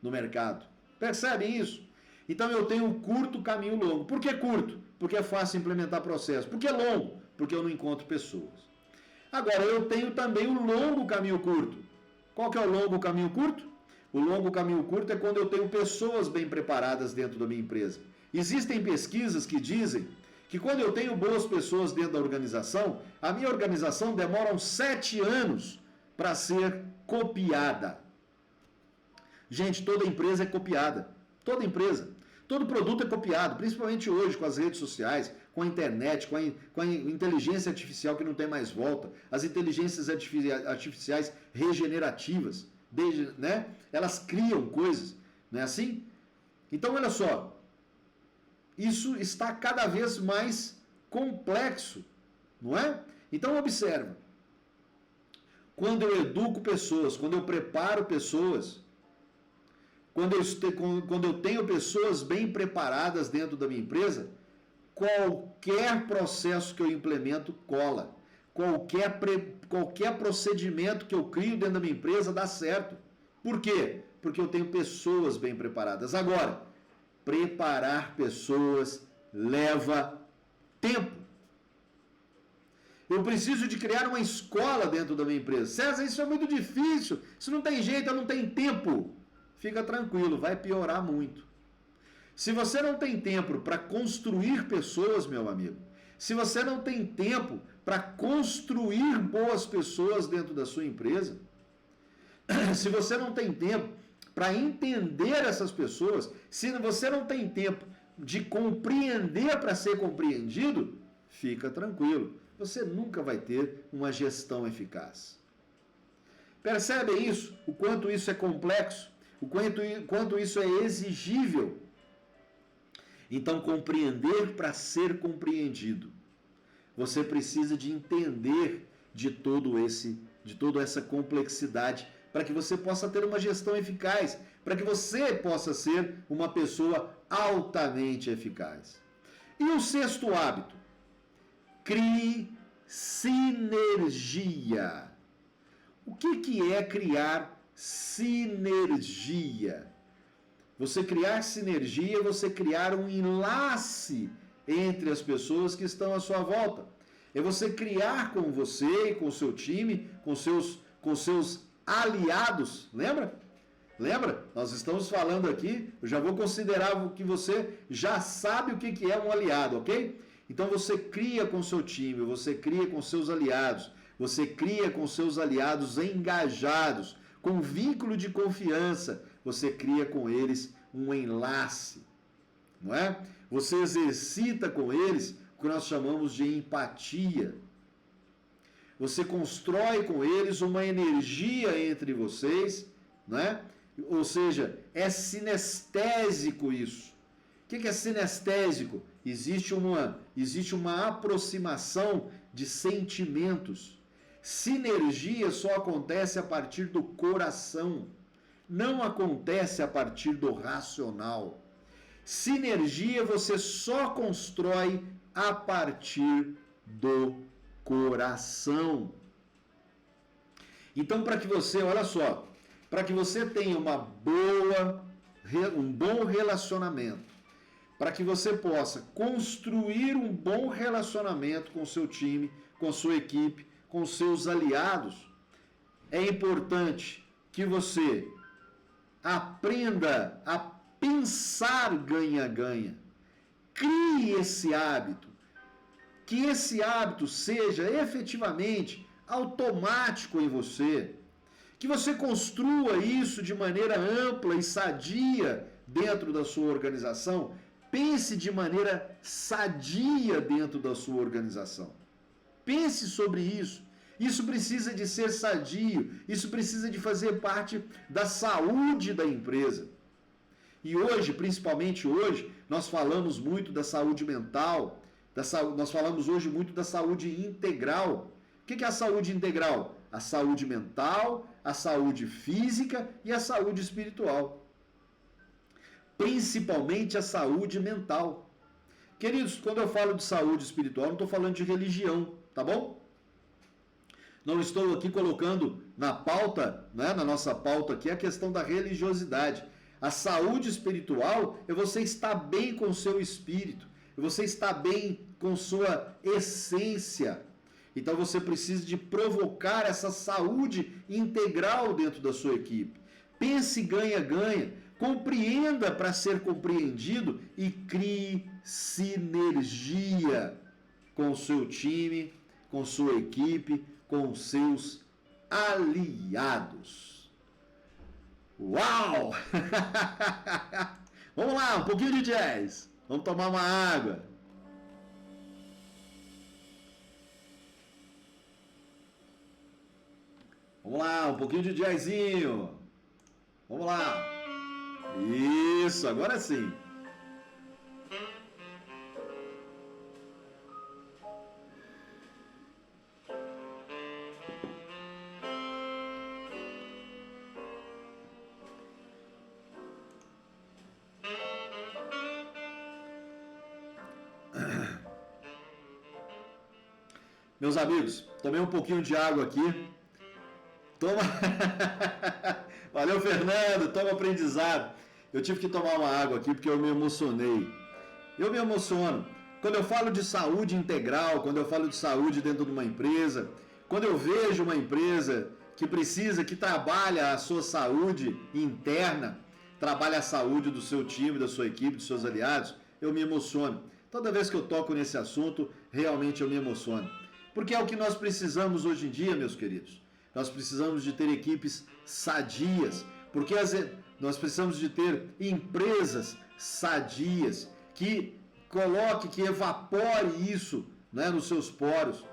no mercado. Percebem isso? Então eu tenho um curto caminho longo. Por que curto? Porque é fácil implementar processo. Por que longo? Porque eu não encontro pessoas. Agora, eu tenho também o longo caminho curto. Qual que é o longo caminho curto? O longo caminho curto é quando eu tenho pessoas bem preparadas dentro da minha empresa. Existem pesquisas que dizem que quando eu tenho boas pessoas dentro da organização, a minha organização demora 7 anos para ser copiada. Gente, toda empresa é copiada. Toda empresa. Todo produto é copiado, principalmente hoje com as redes sociais, com a internet, com a inteligência artificial que não tem mais volta, as inteligências artificiais regenerativas, né? Elas criam coisas, não é assim? Então, olha só, isso está cada vez mais complexo, não é? Então, observa, quando eu educo pessoas, quando eu preparo pessoas, quando eu tenho pessoas bem preparadas dentro da minha empresa, qualquer processo que eu implemento cola. Qualquer procedimento que eu crio dentro da minha empresa dá certo. Por quê? Porque eu tenho pessoas bem preparadas. Agora, preparar pessoas leva tempo. Eu preciso de criar uma escola dentro da minha empresa. César, isso é muito difícil. Isso não tem jeito, eu não tenho tempo. Fica tranquilo, vai piorar muito. Se você não tem tempo para construir pessoas, meu amigo, se você não tem tempo para construir boas pessoas dentro da sua empresa, se você não tem tempo para entender essas pessoas, se você não tem tempo de compreender para ser compreendido, fica tranquilo, você nunca vai ter uma gestão eficaz. Percebem isso? O quanto isso é complexo? O quanto isso é exigível. Então, compreender para ser compreendido. você precisa de entender de toda essa complexidade para que você possa ter uma gestão eficaz, para que você possa ser uma pessoa altamente eficaz. E o sexto hábito, crie sinergia. O que é criar sinergia? Você criar sinergia é você criar um enlace entre as pessoas que estão à sua volta. É você criar com você e com o seu time, com seus aliados. Lembra? Lembra? Nós estamos falando aqui, eu já vou considerar que você já sabe o que é um aliado, ok? Então você cria com o seu time, você cria com seus aliados, você cria com seus aliados engajados, com vínculo de confiança, você cria com eles um enlace, não é? Você exercita com eles o que nós chamamos de empatia. Você constrói com eles uma energia entre vocês, né? Ou seja, é sinestésico isso. O que é sinestésico? Existe uma aproximação de sentimentos. Sinergia só acontece a partir do coração, não acontece a partir do racional. Sinergia você só constrói a partir do coração. Então, para que você, olha só, para que você tenha um bom relacionamento, para que você possa construir um bom relacionamento com o seu time, com a sua equipe, com os seus aliados, é importante que você aprenda a pensar ganha-ganha. Crie esse hábito. Que esse hábito seja efetivamente automático em você. Que você construa isso de maneira ampla e sadia dentro da sua organização. Pense de maneira sadia dentro da sua organização. Pense sobre isso. Isso precisa de ser sadio. Isso precisa de fazer parte da saúde da empresa. E hoje, principalmente hoje, nós falamos muito da saúde mental. Nós falamos hoje muito da saúde integral. O que é a saúde integral? A saúde mental, a saúde física e a saúde espiritual. Principalmente a saúde mental. Queridos, quando eu falo de saúde espiritual, não estou falando de religião, tá bom? Não estou aqui colocando na pauta, né, na nossa pauta aqui, a questão da religiosidade. A saúde espiritual é você estar bem com o seu espírito, é você estar bem com sua essência. Então você precisa de provocar essa saúde integral dentro da sua equipe. Pense ganha-ganha, compreenda para ser compreendido e crie sinergia com o seu time, com sua equipe, com os seus aliados. Uau! Vamos lá, um pouquinho de jazz. Vamos tomar uma água. Vamos lá, um pouquinho de jazzinho. Vamos lá. Isso, agora sim. Meus amigos, tomei um pouquinho de água aqui. Toma. Valeu, Fernando. Toma aprendizado. Eu tive que tomar uma água aqui porque eu me emocionei. Eu me emociono. Quando eu falo de saúde integral, quando eu falo de saúde dentro de uma empresa, quando eu vejo uma empresa que trabalha a sua saúde interna, trabalha a saúde do seu time, da sua equipe, dos seus aliados, eu me emociono. Toda vez que eu toco nesse assunto, realmente eu me emociono. Porque é o que nós precisamos hoje em dia, meus queridos. Nós precisamos de ter equipes sadias, porque nós precisamos de ter empresas sadias, que evapore isso, né, nos seus poros.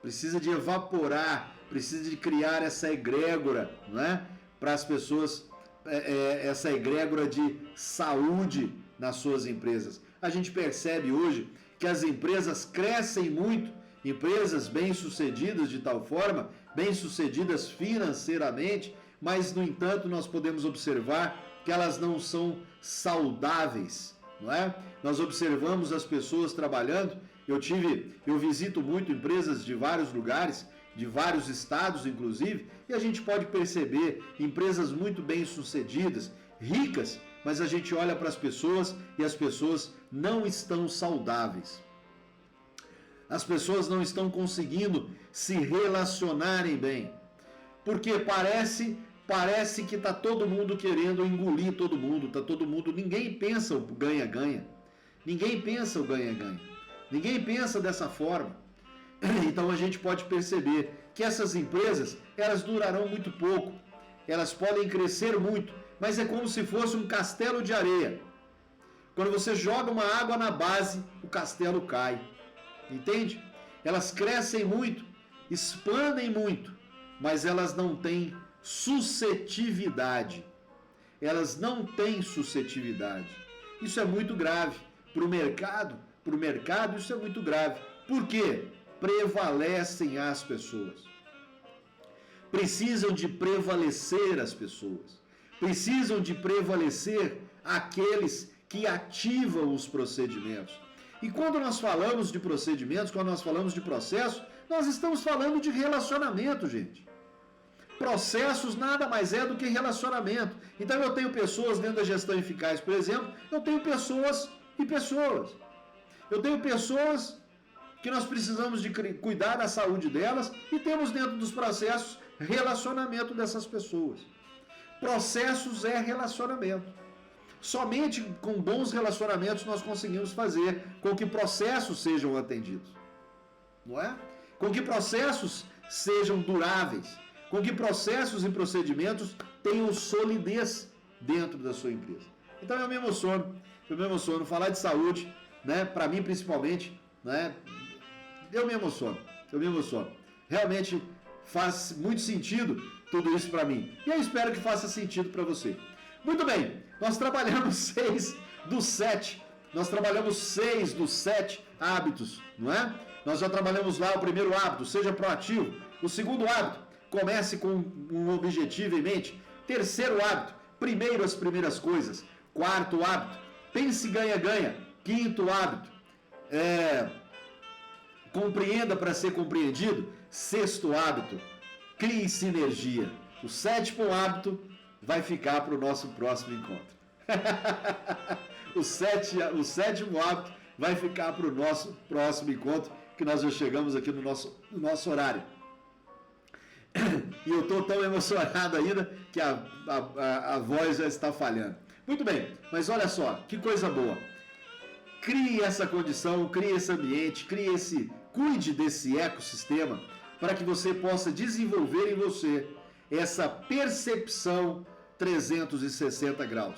Precisa de evaporar, precisa de criar essa egrégora, né, para as pessoas, essa egrégora de saúde nas suas empresas. A gente percebe hoje que as empresas crescem muito empresas bem-sucedidas de tal forma, bem-sucedidas financeiramente, mas, no entanto, nós podemos observar que elas não são saudáveis, não é? Nós observamos as pessoas trabalhando, eu visito muito empresas de vários lugares, de vários estados, inclusive, e a gente pode perceber empresas muito bem-sucedidas, ricas, mas a gente olha para as pessoas e as pessoas não estão saudáveis. As pessoas não estão conseguindo se relacionarem bem. Porque parece que está todo mundo querendo engolir todo mundo, ninguém pensa o ganha-ganha. Ninguém pensa o ganha-ganha. Ninguém pensa dessa forma. Então a gente pode perceber que essas empresas, elas durarão muito pouco. Elas podem crescer muito, mas é como se fosse um castelo de areia. Quando você joga uma água na base, o castelo cai. Entende? Elas crescem muito, expandem muito, mas elas não têm suscetividade. Elas não têm suscetividade. Isso é muito grave. Para o mercado isso é muito grave. Por quê? Prevalecem as pessoas. Precisam de prevalecer as pessoas. Precisam de prevalecer aqueles que ativam os procedimentos. E quando nós falamos de procedimentos, quando nós falamos de processo, nós estamos falando de relacionamento, gente. Processos nada mais é do que relacionamento. Então eu tenho pessoas dentro da gestão eficaz, por exemplo, eu tenho pessoas e pessoas. Eu tenho pessoas que nós precisamos de cuidar da saúde delas e temos dentro dos processos relacionamento dessas pessoas. Processos é relacionamento. Somente com bons relacionamentos nós conseguimos fazer com que processos sejam atendidos. Não é? Com que processos sejam duráveis. Com que processos e procedimentos tenham solidez dentro da sua empresa. Então eu me emociono. Falar de saúde, né? Para mim principalmente, né? Eu me emociono. Realmente faz muito sentido tudo isso para mim. E eu espero que faça sentido para você. Muito bem, nós trabalhamos 6 dos 7 hábitos, não é? Nós já trabalhamos lá o primeiro hábito, seja proativo. O segundo hábito, comece com um objetivo em mente. Terceiro hábito, primeiro as primeiras coisas. Quarto hábito, pense ganha-ganha. Quinto hábito, compreenda para ser compreendido. Sexto hábito, crie sinergia. O sétimo hábito vai ficar para o nosso próximo encontro. O sétimo hábito vai ficar para o nosso próximo encontro, que nós já chegamos aqui no nosso horário. E eu estou tão emocionado ainda que a voz já está falhando. Muito bem, mas olha só, que coisa boa. Crie essa condição, crie esse ambiente, cuide desse ecossistema para que você possa desenvolver em você essa percepção 360 graus.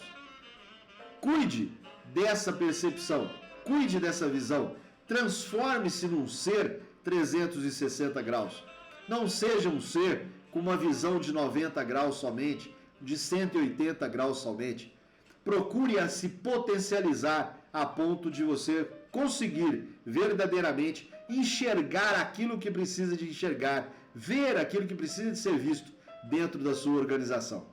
Cuide dessa percepção, cuide dessa visão, transforme-se num ser 360 graus. Não seja um ser com uma visão de 90 graus somente, de 180 graus somente. Procure a se potencializar a ponto de você conseguir verdadeiramente enxergar aquilo que precisa de enxergar, ver aquilo que precisa de ser visto dentro da sua organização.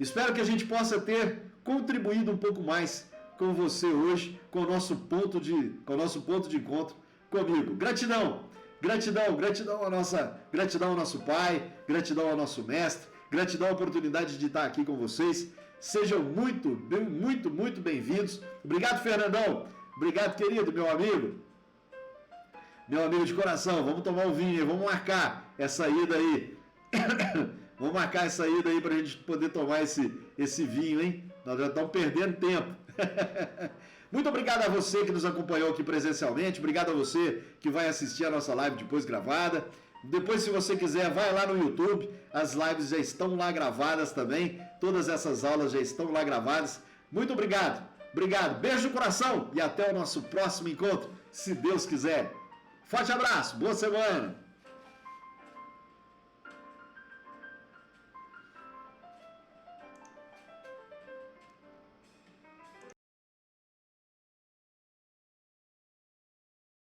Espero que a gente possa ter contribuído um pouco mais com você hoje, com o nosso ponto de encontro comigo. Gratidão ao nosso Pai, gratidão ao nosso Mestre, gratidão à oportunidade de estar aqui com vocês. Sejam muito bem-vindos. Obrigado, Fernandão. Obrigado, querido, meu amigo de coração. Vamos tomar um vinho, vamos marcar essa ida aí. Vamos marcar essa ida aí para a gente poder tomar esse vinho, hein? Nós já estamos perdendo tempo. Muito obrigado a você que nos acompanhou aqui presencialmente. Obrigado a você que vai assistir a nossa live depois gravada. Depois, se você quiser, vai lá no YouTube. As lives já estão lá gravadas também. Todas essas aulas já estão lá gravadas. Muito obrigado. Beijo no coração e até o nosso próximo encontro, se Deus quiser. Forte abraço. Boa semana.